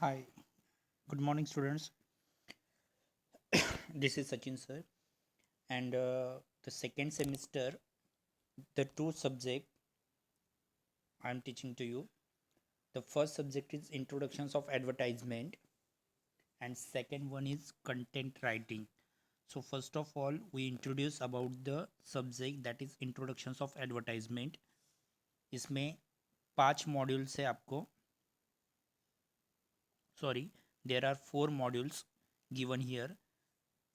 Hi, good morning, students. This is Sachin sir, and the second semester, the two subject I am teaching to you. The first subject is introductions of advertisement, and second one is content writing. So first of all, we introduce about the subject that is introductions of advertisement. इसमें 5 modules है आपको. Sorry, there are 4 modules given here.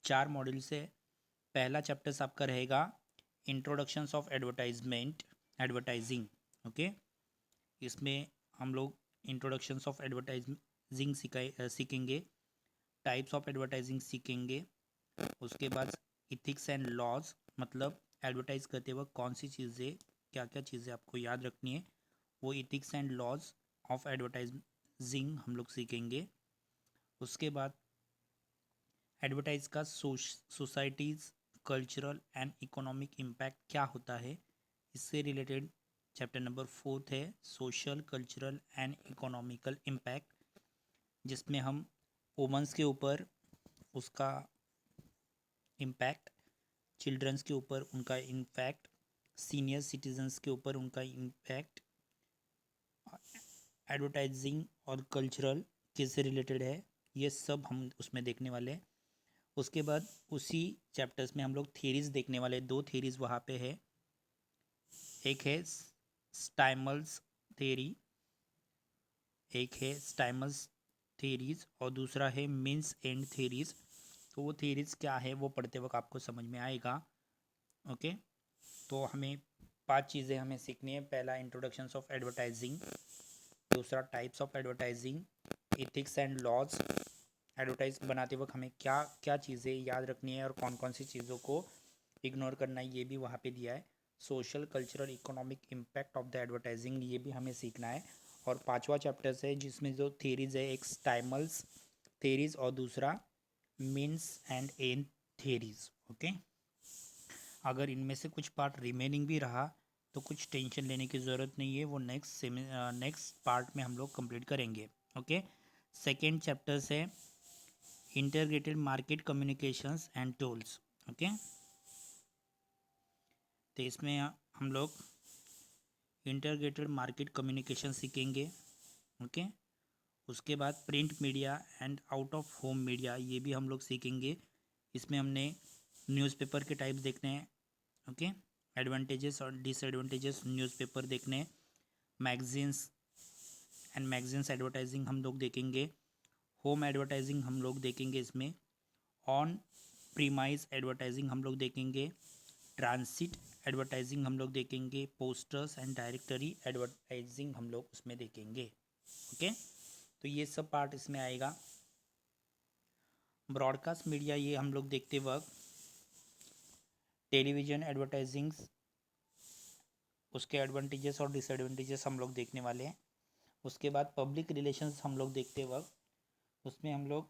4 modules है. पहला chapters आपका रहेगा introductions of advertisement advertising. Okay, इसमें हम लोग इंट्रोडक्शंस ऑफ एडवर्टाइजिंग सीखेंगे. टाइप्स ऑफ एडवर्टाइजिंग सीखेंगे. उसके बाद इथिक्स एंड लॉज, मतलब एडवर्टाइज करते वक्त कौन सी चीज़ें, क्या क्या चीज़ें आपको याद रखनी है, वो ethics and laws of advertising हम लोग सीखेंगे. उसके बाद एडवर्टाइज का societies cultural and economic impact क्या होता है, इससे रिलेटेड चैप्टर नंबर 4 है social cultural and economical impact, जिसमें हम वुमेंस के ऊपर उसका इम्पैक्ट, चिल्ड्रंस के ऊपर उनका इम्पैक्ट, सीनियर सिटीजन्स के ऊपर उनका इम्पैक्ट, एडवर्टाइजिंग और कल्चरल किससे रिलेटेड है, ये सब हम उसमें देखने वाले हैं. उसके बाद उसी चैप्टर्स में हम लोग थेरीज देखने वाले. 2 थेरीज वहाँ पे है. एक है स्टाइमल्स थेरी, एक है स्टाइमल्स थेरीज, और दूसरा है मीन्स एंड थेरीज. तो वो थेरीज क्या है वो पढ़ते वक्त आपको समझ में आएगा. ओके, तो हमें 5 चीज़ें हमें सीखनी है. पहला इंट्रोडक्शंस ऑफ एडवर्टाइजिंग, दूसरा types of advertising, ethics and laws, advertise बनाते वक्त हमें क्या क्या चीज़ें याद रखनी है और कौन कौन सी चीज़ों को इग्नोर करना है, ये भी वहाँ पे दिया है. Social cultural economic impact of the advertising, ये भी हमें सीखना है. और 5वां चैप्टर्स है जिसमें जो थेरीज है, एक स्टाइमल्स थेरीज और दूसरा means and and theories. Okay, अगर इनमें से कुछ पार्ट रिमेनिंग भी रहा तो कुछ टेंशन लेने की ज़रूरत नहीं है, वो नेक्स्ट पार्ट में हम लोग कंप्लीट करेंगे. ओके, सेकेंड चैप्टर्स है integrated market communications and tools. Okay, तो इसमें हम लोग इंटीग्रेटेड मार्केट कम्युनिकेशन सीखेंगे. ओके, उसके बाद print media and out of home media, ये भी हम लोग सीखेंगे. इसमें हमने न्यूज़पेपर के टाइप्स देखने हैं. ओके, एडवांटेजेस और डिसएडवांटेजेस न्यूज़पेपर देखने हैं. मैगजीन्स एंड मैगजीन्स एडवर्टाइजिंग हम लोग देखेंगे. होम एडवर्टाइजिंग हम लोग देखेंगे. इसमें ऑन प्रीमाइज एडवर्टाइजिंग हम लोग देखेंगे. ट्रांसिट एडवर्टाइजिंग हम लोग देखेंगे. पोस्टर्स एंड डायरेक्टरी एडवर्टाइजिंग हम लोग उसमें देखेंगे. ओके, तो ये सब पार्ट इसमें आएगा. ब्रॉडकास्ट मीडिया, ये हम लोग देखते वक्त टेलीविज़न एडवर्टाइजिंग, उसके एडवांटेजेस और डिसएडवांटेजेस हम लोग देखने वाले हैं. उसके बाद पब्लिक रिलेशंस हम लोग देखते वक्त उसमें हम लोग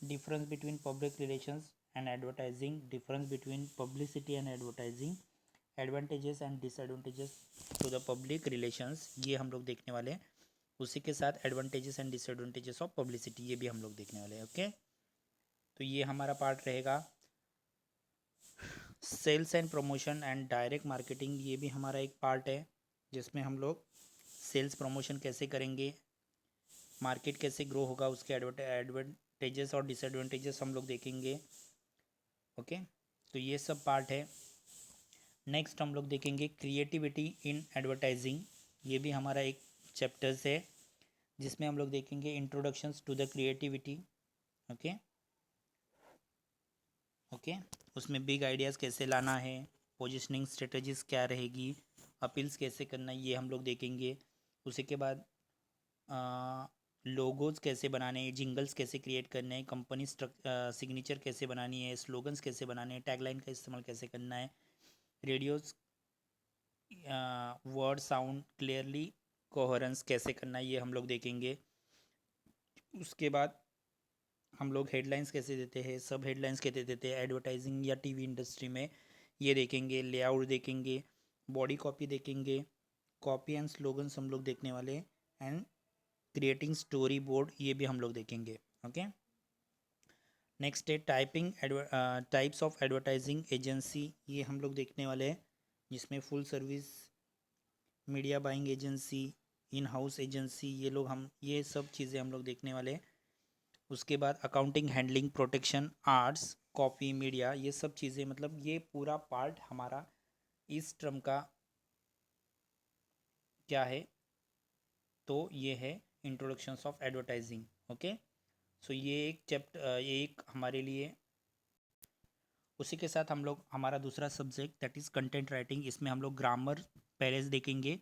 difference between public relations and advertising, difference between publicity and advertising, advantages and disadvantages to the public relations, ये हम लोग देखने वाले हैं. उसी के साथ advantages and disadvantages of publicity, ये भी हम लोग देखने वाले हैं. ओके, तो ये हमारा पार्ट रहेगा. Sales and promotion and direct marketing, ये भी हमारा एक पार्ट है जिसमें हम लोग सेल्स प्रमोशन कैसे करेंगे, मार्केट कैसे ग्रो होगा, उसके एडवांटेजेस और डिसएडवांटेजेस हम लोग देखेंगे. ओके, तो ये सब पार्ट है. नेक्स्ट हम लोग देखेंगे क्रिएटिविटी इन एडवर्टाइजिंग, ये भी हमारा एक चैप्टर्स है जिसमें हम लोग देखेंगे introductions to the creativity. Okay okay, उसमें बिग आइडियाज़ कैसे लाना है, पोजिशनिंग स्ट्रेटजीज क्या रहेगी, अपील्स कैसे करना है, ये हम लोग देखेंगे. उसी के बाद लोगोज कैसे बनाने हैं, जिंगल्स कैसे क्रिएट करने हैं, कंपनी सिग्नेचर कैसे बनानी है, स्लोगन्स कैसे बनाने हैं, टैगलाइन का इस्तेमाल कैसे करना है, radios word sound clearly coherence कैसे करना है, ये हम लोग देखेंगे. उसके बाद हम लोग हेडलाइंस कैसे देते हैं, सब हेडलाइंस कैसे देते हैं एडवर्टाइजिंग या टीवी इंडस्ट्री में, ये देखेंगे. लेआउट देखेंगे, बॉडी कॉपी देखेंगे, कॉपी एंड स्लोगन्स हम लोग देखने वाले हैं. एंड क्रिएटिंग स्टोरी बोर्ड, ये भी हम लोग देखेंगे। ओके, नेक्स्ट है टाइप्स ऑफ एडवर्टाइजिंग एजेंसी, ये हम लोग देखने वाले हैं, जिसमें full service, media buying agency, in house agency, ये सब चीज़ें हम लोग देखने वाले हैं। उसके बाद accounting, handling, protection, arts, copy, media, ये सब चीज़ें, मतलब ये पूरा पार्ट हमारा इस टर्म का क्या है, तो ये है इंट्रोडक्शंस ऑफ एडवर्टाइजिंग। ओके, सो ये एक हमारे लिए, उसी के साथ हम लोग हमारा दूसरा subject that is content writing, इसमें हम लोग ग्रामर पहले से देखेंगे,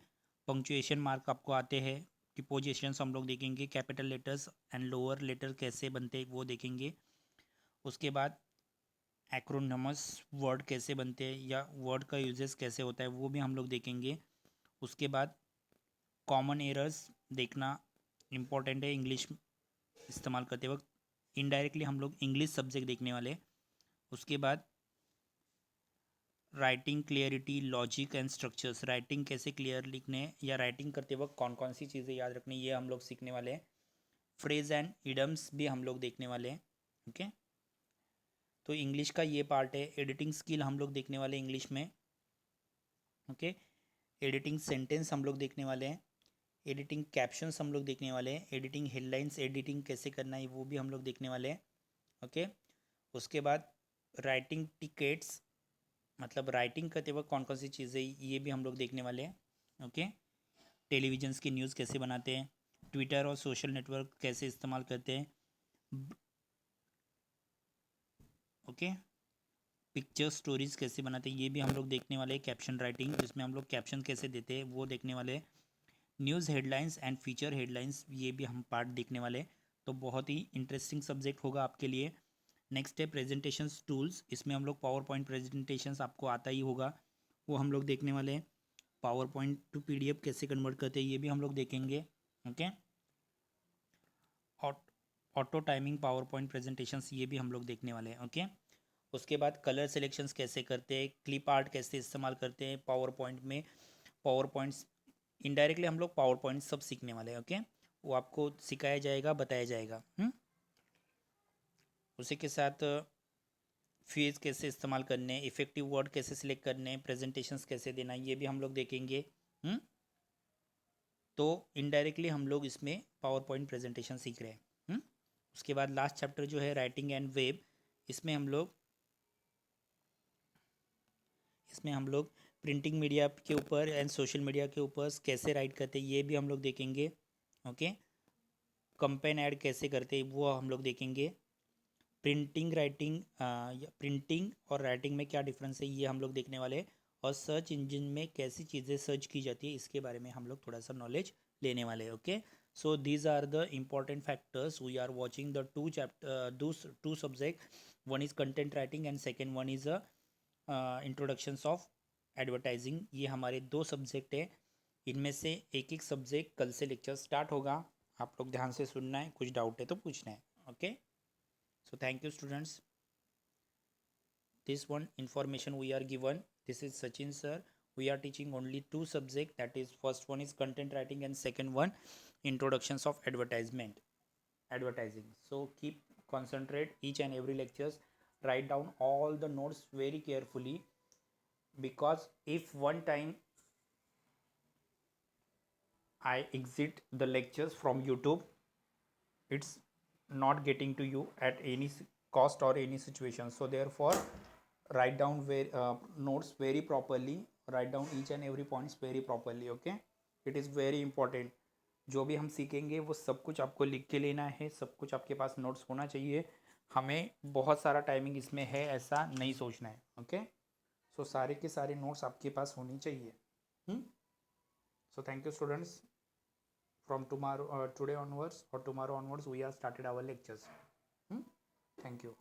पंक्चुएशन मार्क आपको आते हैं, प्रीपोजिशंस हम लोग देखेंगे, capital letters and lower letter कैसे बनते हैं वो देखेंगे। उसके बाद एक्रोनिमस वर्ड कैसे बनते हैं या वर्ड का यूजेस कैसे होता है वो भी हम लोग देखेंगे। उसके बाद कॉमन एरर्स देखना इम्पॉर्टेंट है इंग्लिश इस्तेमाल करते वक्त, इनडायरेक्टली हम लोग इंग्लिश सब्जेक्ट देखने वाले। उसके बाद writing clarity, logic and structures, writing कैसे क्लियर लिखने या राइटिंग करते वक्त कौन कौन सी चीज़ें याद रखनी, ये हम लोग सीखने वाले हैं। फ्रेज एंड इडम्स भी हम लोग देखने वाले हैं। ओके, तो इंग्लिश का ये पार्ट है। एडिटिंग स्किल हम लोग देखने वाले हैं इंग्लिश में। ओके, एडिटिंग सेंटेंस हम लोग देखने वाले हैं, एडिटिंग कैप्शंस हम लोग देखने वाले हैं, एडिटिंग हेडलाइंस एडिटिंग कैसे करना है वो भी हम लोग देखने वाले हैं। ओके, उसके बाद राइटिंग टिकेट्स, मतलब राइटिंग करते वक्त कौन कौन सी चीज़ें, ये भी हम लोग देखने वाले हैं। ओके, टेलीविजन्स की न्यूज़ कैसे बनाते हैं, ट्विटर और सोशल नेटवर्क कैसे इस्तेमाल करते हैं। ओके, पिक्चर स्टोरीज कैसे बनाते हैं ये भी हम लोग देखने वाले हैं। कैप्शन राइटिंग, जिसमें हम लोग कैप्शन कैसे देते हैं वो देखने वाले हैं। News headlines and feature headlines, ये भी हम पार्ट देखने वाले हैं। तो बहुत ही इंटरेस्टिंग सब्जेक्ट होगा आपके लिए। नेक्स्ट है प्रेजेंटेशंस टूल्स, इसमें हम लोग पावर पॉइंट प्रेजेंटेशंस आपको आता ही होगा, वो हम लोग देखने वाले हैं। पावर पॉइंट टू पीडीएफ कैसे कन्वर्ट करते हैं ये भी हम लोग देखेंगे। Okay, auto timing power point presentations, ये भी हम लोग देखने वाले हैं। ओके, उसके बाद कलर सिलेक्शंस कैसे करते हैं, क्लिप आर्ट कैसे इस्तेमाल करते हैं पावर पॉइंट में, पावर पॉइंट्स इनडायरेक्टली हम लोग पावर पॉइंट सब सीखने वाले हैं। ओके, वो आपको सिखाया जाएगा, बताया जाएगा। उसी के साथ फेज कैसे इस्तेमाल करने, इफेक्टिव वर्ड कैसे सिलेक्ट करने, प्रेजेंटेशंस कैसे देना, ये भी हम लोग देखेंगे। तो इनडायरेक्टली हम लोग इसमें पावर पॉइंट प्रेजेंटेशन सीख रहे हैं। उसके बाद लास्ट चैप्टर जो है राइटिंग एंड वेब, इसमें हम लोग प्रिंटिंग मीडिया के ऊपर एंड सोशल मीडिया के ऊपर कैसे राइट करते हैं ये भी हम लोग देखेंगे। ओके, कंपेन ऐड कैसे करते हैं वो हम लोग देखेंगे। प्रिंटिंग और राइटिंग में क्या डिफरेंस है ये हम लोग देखने वाले हैं। और सर्च इंजन में कैसी चीज़ें सर्च की जाती है इसके बारे में हम लोग थोड़ा सा नॉलेज लेने वाले हैं। Okay, so these are the important factors, we are watching the two subject, one is content writing and second one is introductions of advertising. ये हमारे दो सब्जेक्ट है, इनमें से एक एक सब्जेक्ट कल से लेक्चर स्टार्ट होगा, आप लोग ध्यान से सुनना है, कुछ डाउट है तो पूछना है। Okay, so thank you students, this one information we are given, this is Sachin sir, we are teaching only two subject, that is first one is content writing and second one introductions of advertising. So keep concentrate each and every lectures, write down all the notes very carefully, because if one time I exit the lectures from YouTube, it's not getting to you at any cost or any situation. So therefore write down notes very properly, write down each and every points very properly. Okay, it is very important, जो भी हम सीखेंगे वो सब कुछ आपको लिख के लेना है, सब कुछ आपके पास नोट्स होना चाहिए, हमें बहुत सारा टाइमिंग इसमें है ऐसा नहीं सोचना है। ओके, सो सारे के सारे नोट्स आपके पास होनी चाहिए। So thank you students, from tomorrow today onwards or tomorrow onwards we are started our lectures. Thank you.